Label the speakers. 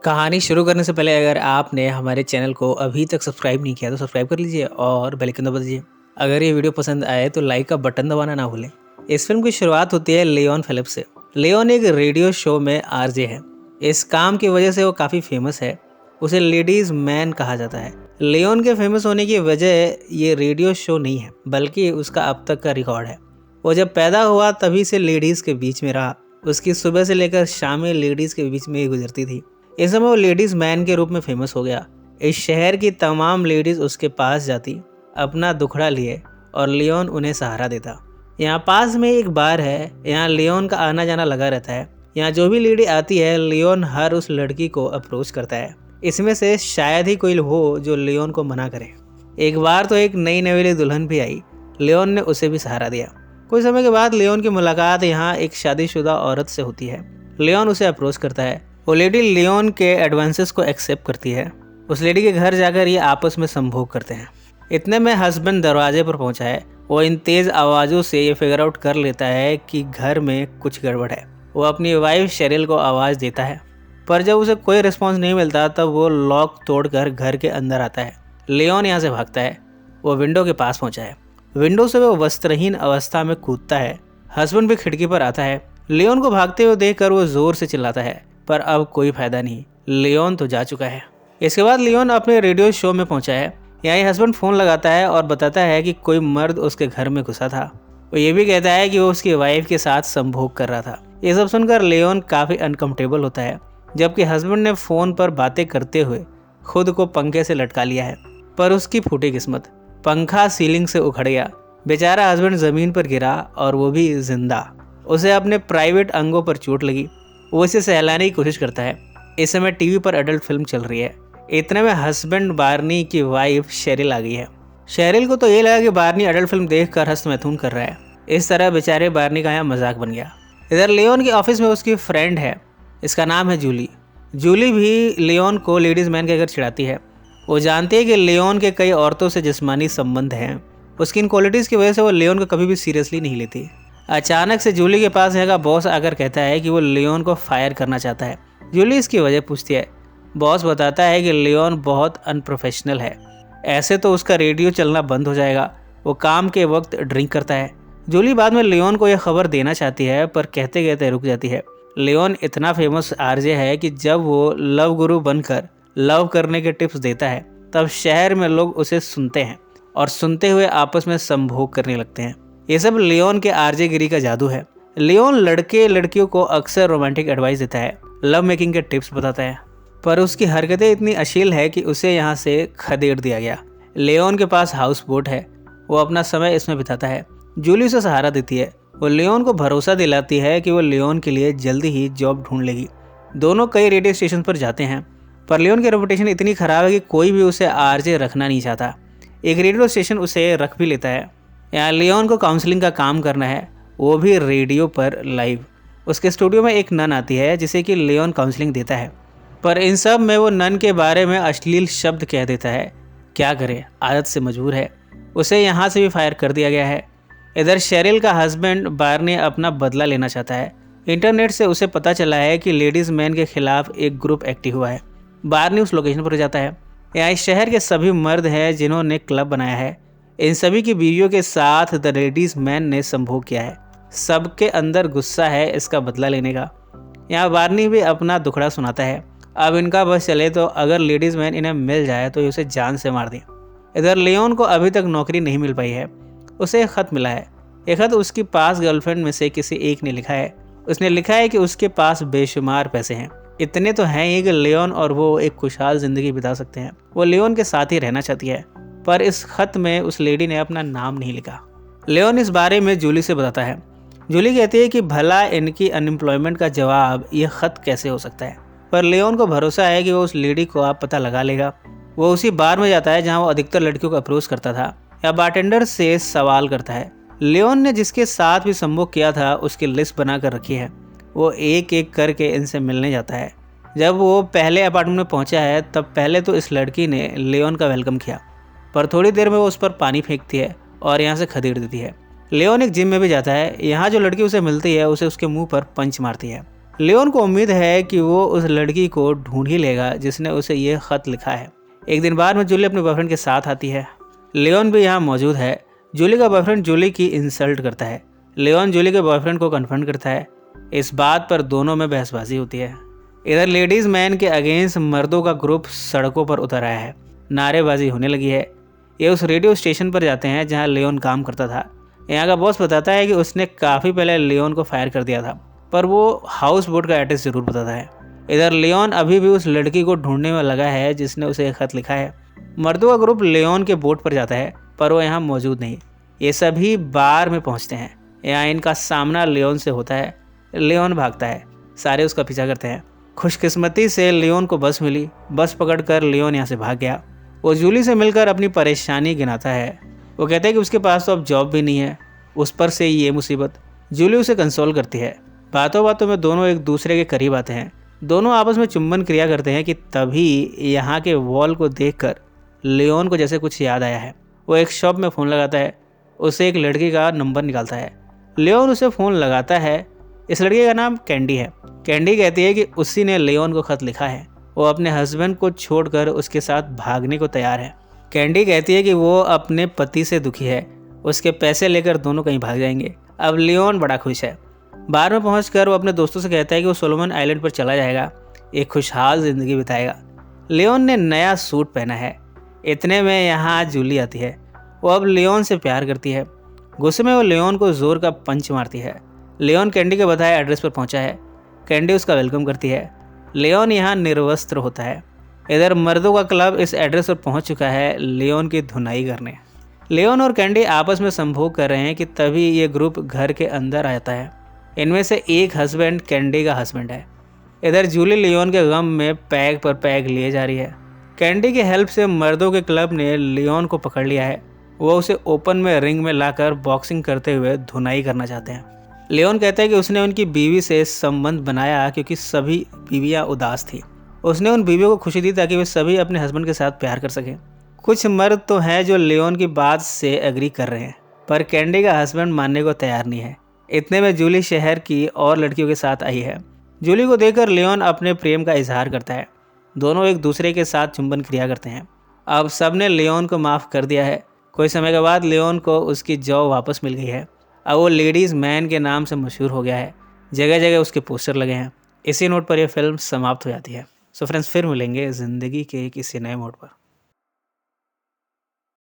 Speaker 1: कहानी शुरू करने से पहले अगर आपने हमारे चैनल को अभी तक सब्सक्राइब नहीं किया तो सब्सक्राइब कर लीजिए और बेल आइकन दबा दीजिए। अगर ये वीडियो पसंद आए तो लाइक का बटन दबाना ना भूलें। इस फिल्म की शुरुआत होती है लियोन फिलिप्स से। लियोन एक रेडियो शो में आरजे है। इस काम की वजह से वो काफ़ी फेमस है। उसे लेडीज़ मैन कहा जाता है। लियोन के फेमस होने की वजह ये रेडियो शो नहीं है बल्कि उसका अब तक का रिकॉर्ड है। वो जब पैदा हुआ तभी से लेडीज़ के बीच में रहा। उसकी सुबह से लेकर शामें लेडीज़ के बीच में ही गुजरती थी। इस समय वो लेडीज़ मैन के रूप में फेमस हो गया। इस शहर की तमाम लेडीज़ उसके पास जाती, अपना दुखड़ा लिए और लियोन उन्हें सहारा देता। यहाँ पास में एक बार है, यहाँ लियोन का आना जाना लगा रहता है। यहाँ जो भी लेडी आती है लियोन हर उस लड़की को अप्रोच करता है। इसमें से शायद ही कोई हो जो लियोन को मना करे। एक बार तो एक नई नवेली दुल्हन भी आई, लियोन ने उसे भी सहारा दिया। कुछ समय के बाद लियोन की मुलाकात यहाँ एक शादीशुदा औरत से होती है। लियोन उसे अप्रोच करता है। वो लेडी लियोन के एडवांसेस को एक्सेप्ट करती है। उस लेडी के घर जाकर ये आपस में संभोग करते हैं। इतने में हस्बैंड दरवाजे पर पहुंचा है। वो इन तेज़ आवाज़ों से ये फिगर आउट कर लेता है कि घर में कुछ गड़बड़ है। वो अपनी वाइफ शेरिल को आवाज़ देता है, पर जब उसे कोई रिस्पॉन्स नहीं मिलता तब वो लॉक तोड़कर घर के अंदर आता है। लियोन यहाँ से भागता है। वो विंडो के पास पहुँचा है। विंडो से वो वस्त्रहीन अवस्था में कूदता है। हस्बैंड भी खिड़की पर आता है। लियोन को भागते हुए देखकर वो जोर से चिल्लाता है, पर अब कोई फायदा नहीं, लियोन तो जा चुका है। इसके बाद लियोन अपने रेडियो शो में पहुंचा है। यहाँ हस्बैंड फ़ोन लगाता है और बताता है कि कोई मर्द उसके घर में घुसा था। वो ये भी कहता है कि वो उसकी वाइफ के साथ संभोग कर रहा था। ये सब सुनकर लियोन काफ़ी अनकंफर्टेबल होता है, जबकि हस्बैंड ने फ़ोन पर बातें करते हुए खुद को पंखे से लटका लिया है। पर उसकी फूटी किस्मत, पंखा सीलिंग से उखड़ गया। बेचारा हस्बैंड ज़मीन पर गिरा और वो भी जिंदा। उसे अपने प्राइवेट अंगों पर चोट लगी। वो इसे सहलाने की कोशिश करता है। इस समय टीवी पर अडल्ट फिल्म चल रही है। इतने में हस्बैंड बार्नी की वाइफ शेरिल आ गई है। शेरिल को तो ये लगा कि बार्नी अडल्ट फिल्म देखकर हस्तमैथुन कर रहा है। इस तरह बेचारे बार्नी का यहाँ मजाक बन गया। इधर लियोन के ऑफिस में उसकी फ्रेंड है, इसका नाम है जूली। जूली भी लियोन को लेडीज़ मैन के घर चिढ़ाती है। वो जानती है कि लियोन के कई औरतों से जिस्मानी संबंध हैं। उसकी इन क्वालिटीज़ की वजह से वो लियोन को कभी भी सीरियसली नहीं लेती। अचानक से जूली के पास यहाँ का बॉस आकर कहता है कि वो लियोन को फायर करना चाहता है। जूली इसकी वजह पूछती है। बॉस बताता है कि लियोन बहुत अनप्रोफेशनल है, ऐसे तो उसका रेडियो चलना बंद हो जाएगा। वो काम के वक्त ड्रिंक करता है। जूली बाद में लियोन को यह खबर देना चाहती है, पर कहते कहते रुक जाती है। लियोन इतना फेमस आरजे है कि जब वो लव गुरु बनकर लव करने के टिप्स देता है तब शहर में लोग उसे सुनते हैं और सुनते हुए आपस में संभोग करने लगते हैं। ये सब लियोन के आरजे गिरी का जादू है। लियोन लड़के लड़कियों को अक्सर रोमांटिक एडवाइस देता है, लव मेकिंग के टिप्स बताता है, पर उसकी हरकतें इतनी अश्लील है कि उसे यहाँ से खदेड़ दिया गया। लियोन के पास हाउस बोट है, वो अपना समय इसमें बिताता है। जूली उसे सहारा देती है। वो लियोन को भरोसा दिलाती है कि वो लियोन के लिए जल्दी ही जॉब ढूंढ लेगी। दोनों कई रेडियो स्टेशन पर जाते हैं, पर लियोन की रेपुटेशन इतनी खराब है कि कोई भी उसे आरजे रखना नहीं चाहता। एक रेडियो स्टेशन उसे रख भी लेता है। यहाँ लियोन को काउंसलिंग का काम करना है, वो भी रेडियो पर लाइव। उसके स्टूडियो में एक नन आती है जिसे कि लियोन काउंसलिंग देता है, पर इन सब में वो नन के बारे में अश्लील शब्द कह देता है। क्या करे, आदत से मजबूर है। उसे यहाँ से भी फायर कर दिया गया है। इधर शेरिल का हस्बैंड बार्नी अपना बदला लेना चाहता है। इंटरनेट से उसे पता चला है कि लेडीज़ मैन के खिलाफ एक ग्रुप एक्टिव हुआ है। बार्नी उस लोकेशन पर जाता है। यहाँ इस शहर के सभी मर्द हैं जिन्होंने क्लब बनाया है। इन सभी की बीवियों के साथ द लेडीज़ मैन ने संभोग किया है। सबके अंदर गुस्सा है इसका बदला लेने का। यहाँ बार्नी भी अपना दुखड़ा सुनाता है। अब इनका बस चले तो अगर लेडीज़ मैन इन्हें मिल जाए तो ये उसे जान से मार दें। इधर लियोन को अभी तक नौकरी नहीं मिल पाई है। उसे एक ख़त मिला है। ये ख़त उसकी पास गर्लफ्रेंड में से किसी एक ने लिखा है। उसने लिखा है कि उसके पास बेशुमार पैसे हैं। इतने तो हैं ही कि लियोन और वो एक खुशहाल ज़िंदगी बिता सकते हैं। वो लियोन के साथ ही रहना चाहती है, पर इस खत में उस लेडी ने अपना नाम नहीं लिखा। लियोन इस बारे में जूली से बताता है। जूली कहती है कि भला इनकी अनएम्प्लॉयमेंट का जवाब ये ख़त कैसे हो सकता है, पर लियोन को भरोसा है कि वो उस लेडी को आप पता लगा लेगा। वो उसी बार में जाता है जहाँ वो अधिकतर लड़कियों को अप्रोच करता था, या बारटेंडर से सवाल करता है। लियोन ने जिसके साथ भी संभोग किया था उसकी लिस्ट बना कर रखी है। वो एक एक करके इनसे मिलने जाता है। जब वो पहले अपार्टमेंट में पहुंचा है तब पहले तो इस लड़की ने लियोन का वेलकम किया, पर थोड़ी देर में वो उस पर पानी फेंकती है और यहाँ से खदेड़ देती है। लियोन एक जिम में भी जाता है। यहाँ जो लड़की उसे मिलती है उसे उसके मुंह पर पंच मारती है। लियोन को उम्मीद है कि वो उस लड़की को ढूंढ ही लेगा जिसने उसे ये खत लिखा है। एक दिन बाद में जूली अपने बॉयफ्रेंड के साथ आती है। लियोन भी यहाँ मौजूद है। जूली का बॉयफ्रेंड जूली की इंसल्ट करता है। लियोन जूली के बॉयफ्रेंड को कन्फ्रंट करता है। इस बात पर दोनों में बहसबाजी होती है। इधर लेडीज मैन के अगेंस्ट मर्दों का ग्रुप सड़कों पर उतर आया है। नारेबाजी होने लगी है। ये उस रेडियो स्टेशन पर जाते हैं जहाँ लियोन काम करता था। यहाँ का बॉस बताता है कि उसने काफ़ी पहले लियोन को फायर कर दिया था, पर वो हाउस बोट का एड्रेस जरूर बताता है। इधर लियोन अभी भी उस लड़की को ढूंढने में लगा है जिसने उसे एक खत लिखा है। मर्दों का ग्रुप लियोन के बोट पर जाता है, पर वो यहाँ मौजूद नहीं। ये सभी बार में पहुँचते हैं। यहाँ इनका सामना लियोन से होता है। लियोन भागता है। सारे उसका पीछा करते हैं। खुशकिस्मती से लियोन को बस मिली। बस पकड़कर लियोन यहाँ से भाग गया। वो जूली से मिलकर अपनी परेशानी गिनाता है। वो कहते हैं कि उसके पास तो अब जॉब भी नहीं है, उस पर से ये मुसीबत। जूली उसे कंसोल करती है। बातों बातों में दोनों एक दूसरे के करीब आते हैं। दोनों आपस में चुंबन क्रिया करते हैं कि तभी यहाँ के वॉल को देखकर लियोन को जैसे कुछ याद आया है। वो एक शॉप में फ़ोन लगाता है। उसे एक लड़की का नंबर निकालता है। लियोन उसे फ़ोन लगाता है। इस लड़के का नाम कैंडी है। कैंडी कहती है कि उसी ने लियोन को खत लिखा है। वो अपने हस्बैंड को छोड़कर उसके साथ भागने को तैयार है। कैंडी कहती है कि वो अपने पति से दुखी है। उसके पैसे लेकर दोनों कहीं भाग जाएंगे। अब लियोन बड़ा खुश है। बार में पहुंचकर वो अपने दोस्तों से कहता है कि वो सोलोमन आइलैंड पर चला जाएगा, एक खुशहाल जिंदगी बिताएगा। लियोन ने नया सूट पहना है। इतने में यहाँ जूली आती है। वो अब लियोन से प्यार करती है। गुस्से में वो लियोन को जोर का पंच मारती है। लियोन कैंडी के बताए एड्रेस पर पहुंचा है। कैंडी उसका वेलकम करती है। लियोन यहाँ निर्वस्त्र होता है। इधर मर्दों का क्लब इस एड्रेस पर पहुंच चुका है लियोन की धुनाई करने। लियोन और कैंडी आपस में संभोग कर रहे हैं कि तभी ये ग्रुप घर के अंदर आता है। इनमें से एक हस्बैंड कैंडी का हस्बैंड है। इधर जूली लियोन के गम में पैग पर पैग लिए जा रही है। कैंडी की हेल्प से मर्दों के क्लब ने लियोन को पकड़ लिया है। वो उसे ओपन में रिंग में लाकर बॉक्सिंग करते हुए धुनाई करना चाहते हैं। लियोन कहता है कि उसने उनकी बीवी से संबंध बनाया क्योंकि सभी बीवियां उदास थी। उसने उन बीवियों को खुशी दी ताकि वे सभी अपने हस्बैंड के साथ प्यार कर सकें। कुछ मर्द तो हैं जो लियोन की बात से एग्री कर रहे हैं, पर कैंडी का हस्बैंड मानने को तैयार नहीं है। इतने में जूली शहर की और लड़कियों के साथ आई है। जूली को देखकर लियोन अपने प्रेम का इजहार करता है। दोनों एक दूसरे के साथ चुंबन क्रिया करते हैं। अब सबने लियोन को माफ़ कर दिया है। कुछ समय के बाद लियोन को उसकी जॉब वापस मिल गई है। अब वो लेडीज़ मैन के नाम से मशहूर हो गया है। जगह जगह उसके पोस्टर लगे हैं। इसी नोट पर यह फिल्म समाप्त हो जाती है। सो फ्रेंड्स, फिर मिलेंगे ज़िंदगी के किसी नए मोड़ पर।